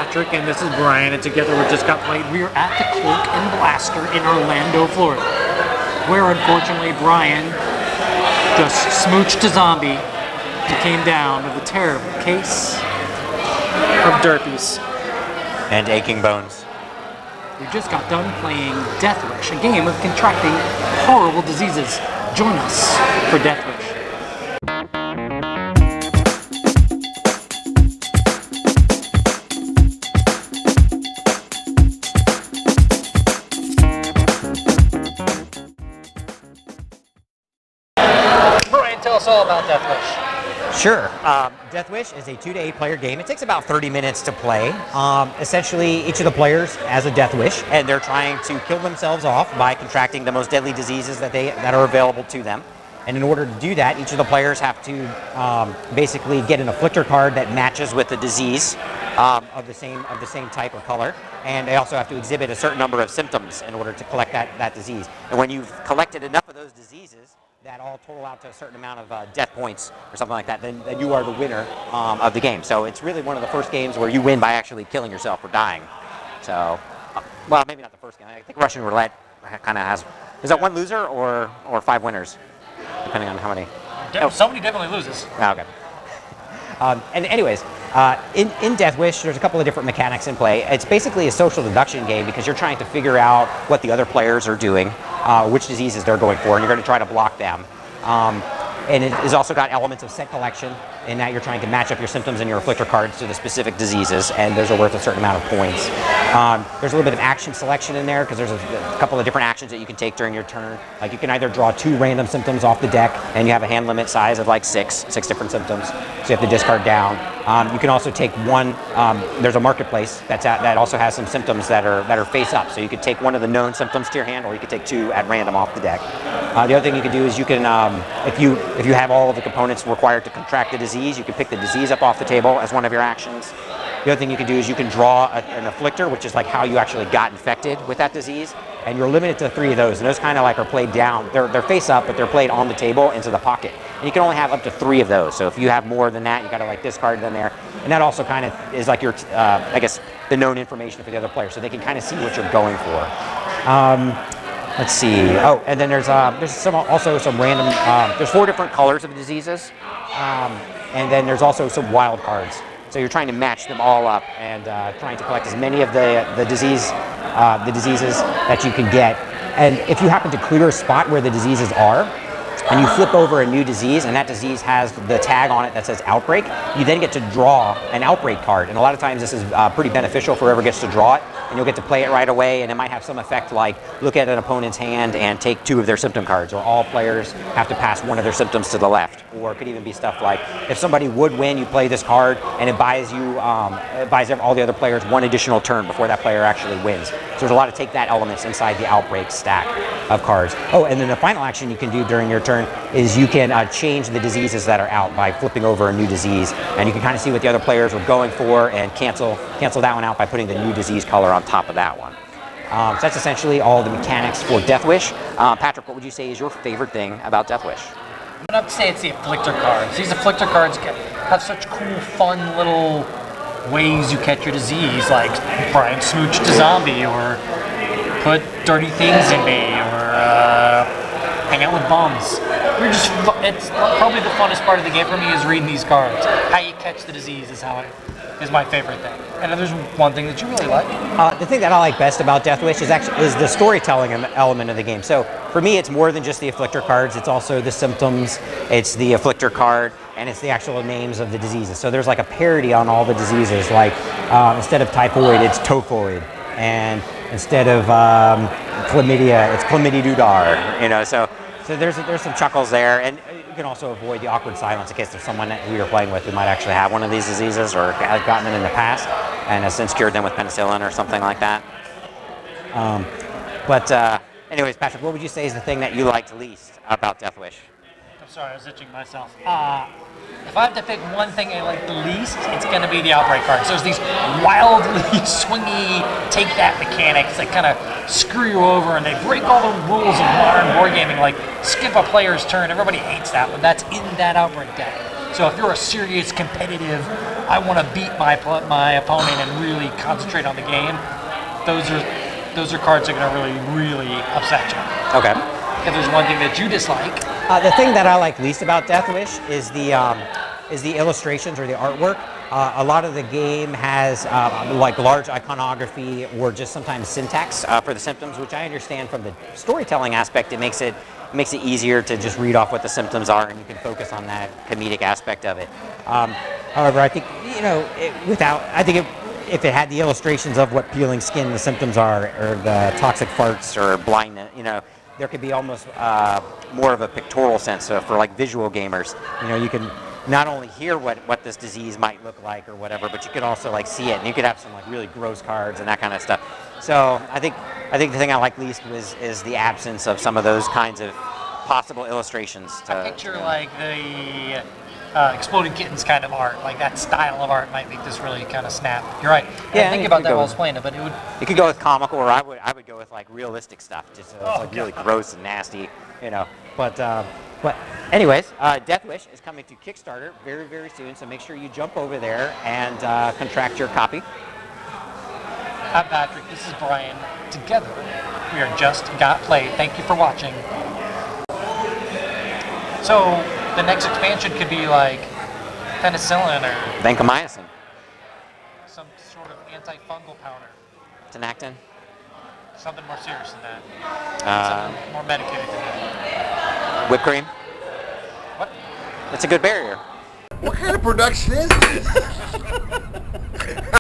Patrick, and this is Brian, and together we just got played. We are at the Cloak and Blaster in Orlando, Florida, where unfortunately Brian just smooched a zombie and came down with a terrible case of derpies. And aching bones. We just got done playing Deathwish, a game of contracting horrible diseases. Join us for Deathwish. Brian, tell us all about Deathwish. Sure. Deathwish is a 2 to 8 player game. It takes about 30 minutes to play. Essentially, each of the players has a death wish, and they're trying to kill themselves off by contracting the most deadly diseases that are available to them. And in order to do that, each of the players have to basically get an afflictor card that matches with the disease of the same type or color. And they also have to exhibit a certain number of symptoms in order to collect that disease. And when you've collected enough of those diseases that all total out to a certain amount of death points or something like that, then you are the winner of the game. So it's really one of the first games where you win by actually killing yourself or dying. So, well, maybe not the first game. I think Russian roulette kind of has, is that one loser or 5 winners, depending on how many? Somebody definitely loses. Oh, okay. And anyways, in Deathwish, there's a couple of different mechanics in play. It's basically a social deduction game because you're trying to figure out what the other players are doing, which diseases they're going for, and you're going to try to block them. And it has also got elements of set collection in that you're trying to match up your symptoms and your afflictor cards to the specific diseases, and those are worth a certain amount of points. There's a little bit of action selection in there because there's a couple of different actions that you can take during your turn. Like you can either draw 2 random symptoms off the deck, and you have a hand limit size of like 6 different symptoms, so you have to discard down. You can also take one. There's a marketplace that also has some symptoms that are face up, so you could take one of the known symptoms to your hand, or you could take 2 at random off the deck. The other thing you can do is you can, if you have all of the components required to contract the disease, you can pick the disease up off the table as one of your actions. The other thing you can do is you can draw an afflictor, which is like how you actually got infected with that disease, and you're limited to 3 of those, and those kind of like are played down. They're face up, but they're played on the table into the pocket, and you can only have up to 3 of those. So if you have more than that, you got to like discard them there, and that also kind of is like your, I guess, the known information for the other player, so they can kind of see what you're going for. Let's see. Oh, and then there's also some random. There's 4 different colors of diseases, and then there's also some wild cards. So you're trying to match them all up and trying to collect as many of the diseases that you can get. And if you happen to clear a spot where the diseases are, and you flip over a new disease, and that disease has the tag on it that says outbreak, you then get to draw an outbreak card. And a lot of times this is pretty beneficial for whoever gets to draw it, and you'll get to play it right away, and it might have some effect like look at an opponent's hand and take 2 of their symptom cards, or all players have to pass 1 of their symptoms to the left. Or it could even be stuff like if somebody would win, you play this card, and it buys you, all the other players 1 additional turn before that player actually wins. So there's a lot of take that elements inside the outbreak stack of cards. Oh, and then the final action you can do during your turn is you can change the diseases that are out by flipping over a new disease, and you can kind of see what the other players were going for and cancel that one out by putting the new disease color on top of that one. So that's essentially all the mechanics for Deathwish. Patrick, what would you say is your favorite thing about Deathwish? I'm going to say it's the afflictor cards. These afflictor cards have such cool, fun little ways you catch your disease, like Brian smooched a zombie, or put dirty things in me, or hang out with bums. It's probably the funnest part of the game for me is reading these cards. How you catch the disease is my favorite thing. And then there's one thing that you really like. The thing that I like best about Deathwish is the storytelling element of the game. So for me, it's more than just the afflictor cards. It's also the symptoms. It's the afflictor card, and it's the actual names of the diseases. So there's like a parody on all the diseases. Like instead of typhoid, it's tophoid, and instead of chlamydia, it's chlamydia-dudar. You know, so there's some chuckles there, and you can also avoid the awkward silence in case there's someone who you're playing with who might actually have one of these diseases or has gotten them in the past and has since cured them with penicillin or something like that. Anyways, Patrick, what would you say is the thing that you liked least about Deathwish? I'm sorry, I was itching myself. If I have to pick one thing I like the least, it's going to be the outbreak cards. There's these wildly swingy take-that mechanics that kind of screw you over, and they break all the rules of modern board gaming, like skip a player's turn. Everybody hates that, but that's in that outbreak deck. So if you're a serious competitive I want to beat my opponent and really concentrate on the game, those are cards that are going to really upset you. Okay. If there's one thing that you dislike, the thing that I like least about Deathwish is the illustrations or the artwork. A lot of the game has like large iconography or just sometimes syntax for the symptoms, which I understand from the storytelling aspect. It makes it easier to just read off what the symptoms are, and you can focus on that comedic aspect of it. However, I think if it had the illustrations of what peeling skin the symptoms are, or the toxic farts, or blindness, there could be almost more of a pictorial sense. So for like visual gamers, you can not only hear what this disease might look like or whatever, but you could also like see it, and you could have some like really gross cards and that kind of stuff. So I think the thing I like least is the absence of some of those kinds of possible illustrations. I picture like the Exploding Kittens kind of art, like that style of art might make this really kind of snap. You're right. I didn't think about that while I was playing it, but it would. You could go with comical, or I would go with like realistic stuff, just so it's like really gross and nasty, But anyways, Deathwish is coming to Kickstarter very, very soon, so make sure you jump over there and contract your copy. I'm Patrick, this is Brian. Together, we are Just Got Played. Thank you for watching. So, the next expansion could be like penicillin or vancomycin. Some sort of antifungal powder. Tinactin. Something more serious than that. Something more medicated than that. Whipped cream. What? It's a good barrier. What kind of production is this?